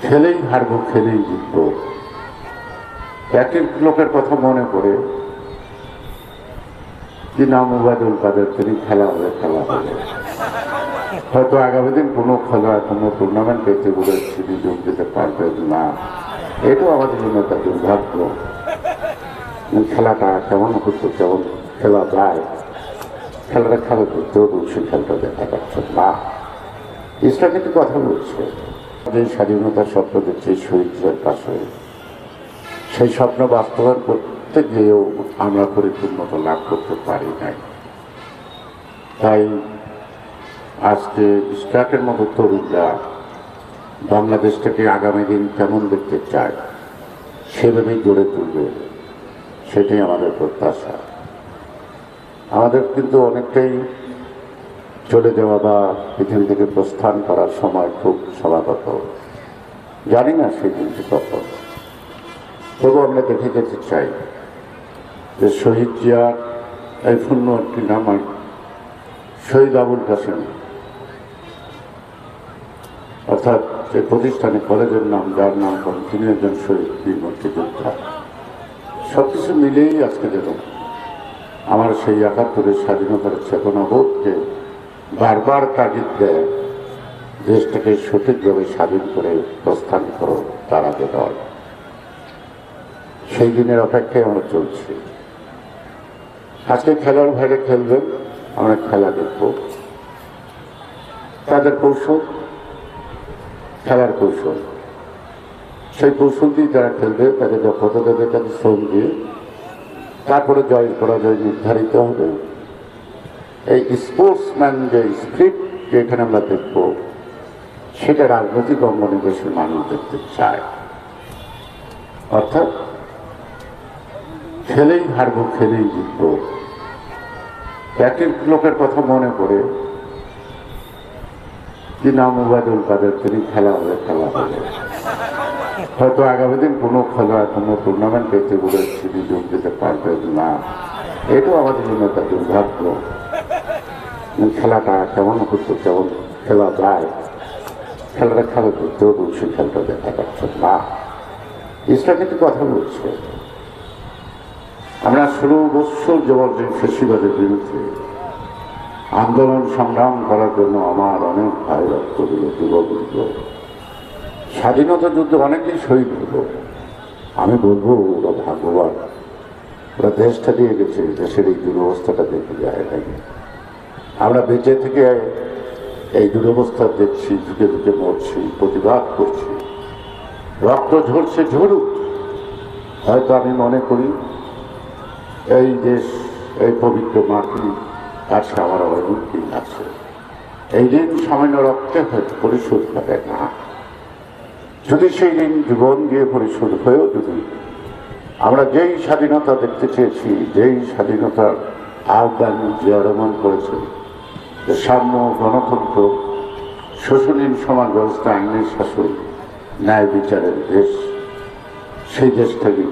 খেলেই হারবো, খেলেই জিতবো। একই লোকের কথা মনে করে কি নাম ওবায়দুল কাদের, তিনি খেলা হবে। হয়তো আগামী দিন কোনো খেলা, কোনো টুর্নামেন্টে বলে তিনি যোগ দিতে পারবেন না। এটাও আমাদের জন্য একটা দুর্ভাগ্য। খেলাটা কেমন হতো, কেমন খেলা যায়, খেলাটা খেলা করতেও সে খেলাটা দেখা যাচ্ছে না। ইসলাম কিন্তু কথা বলছে, যে স্বাধীনতার স্বপ্ন দেখছে শহীদদের পাশে, সেই স্বপ্ন বাস্তবায়ন করতে গিয়েও আমরা পরিপূর্ণতা লাভ করতে পারি নাই। তাই আজকে ইশরাকের মতো তরুণরা বাংলাদেশটাকে আগামী দিন কেমন দেখতে চায় সেভাবেই গড়ে তুলবে, সেটাই আমাদের প্রত্যাশা। আমাদের কিন্তু অনেকটাই চলে যাওয়া বা পৃথিবী থেকে প্রস্থান করার সময় খুব সমাগত, জানি না সেই দিনটি কখন। তবু আমরা দেখে যেতে চাই যে শহীদ জিয়ার এই পূর্ণ একটি নাম শহীদ আবুল কাসেম, অর্থাৎ যে প্রতিষ্ঠানে কলেজের নাম, যার নাম করেন, তিনি একজন শহীদ বীর মুক্তিযোদ্ধা। সবকিছু মিলেই আজকে দেখুন আমার সেই ৭১-এর স্বাধীনতার চেতনাবোধকে বারবার তাগিদ দেয়, দেশটাকে সঠিকভাবে স্বাধীন করে প্রস্থান করো, তার আগে নয়। সেই দিনের অপেক্ষায় আমরা চলছি। আজকে খেলার ভাইরে খেলবেন, আমরা খেলা দেখব, তাদের কৌশল, খেলার কৌশল, সেই কৌশল দিয়ে যারা খেলবে তাদের দক্ষতা দেবে, তাদের শ্রম দিয়ে, তারপরে জয় পরাজয় নির্ধারিত হবে। এই স্পোর্টসম্যান যে স্পিরিট যেখানে আমরা দেখব, সেটা রাজনৈতিক অঙ্গনে দেশের মানুষ দেখতে চায়। অর্থাৎ খেলেই হারবো, খেলেই জিতবো। একই লোকের কথা মনে করে কি নাম ওবায়দুল কাদের, তিনি খেলা হবে। হয়তো আগামী দিন কোনো খেলা, কোনো টুর্নামেন্টে বলে তিনি যোগ দিতে পারবেন না। এটাও আমাদের জন্য একটা দুর্ভাগ্য। খেলাটা কেমন হতো, কেমন খেলা যায়, খেলাটা খেলা করতেও সে খেলাটা দেখা যাচ্ছে না। ইসলাম কিন্তু কথা বলছে, আমরা 16 বৎসর যাবত ফেসিবাদের বিরুদ্ধে আন্দোলন সংগ্রাম করার জন্য আমার অনেক ভাই রক্ত দিল, যুবক দিল, স্বাধীনতা যুদ্ধে অনেকেই শহীদ হলো। আমি বলবো ওরা ভাগ্যবান, ওরা দেশটা দিয়ে গেছে, দেশের এই দুরবস্থাটা দেখে যায় নাকি। আমরা বেঁচে থেকে এই দুরবস্থা দেখছি, যুগে যুগে মরছি, প্রতিবাদ করছি, রক্ত ঝরছে, ঝরুক। হয়তো আমি মনে করি এই দেশ, এই পবিত্র মাটি কাছে আমার অনেক আছে। এই ঋণ সামান্য রক্তে হয়তো পরিশোধ হবে না। যদি সেই ঋণ জীবন দিয়ে পরিশোধ হয়েও যদি আমরা যেই স্বাধীনতা দেখতে চেয়েছি, যেই স্বাধীনতার আহ্বান জিয়া রহমান করেছেন, যে সাম্য, গণতন্ত্র, শোষণহীন সমাজ ব্যবস্থা, আইনের শাসন, ন্যায় বিচারের দেশ, সেই দেশটাকে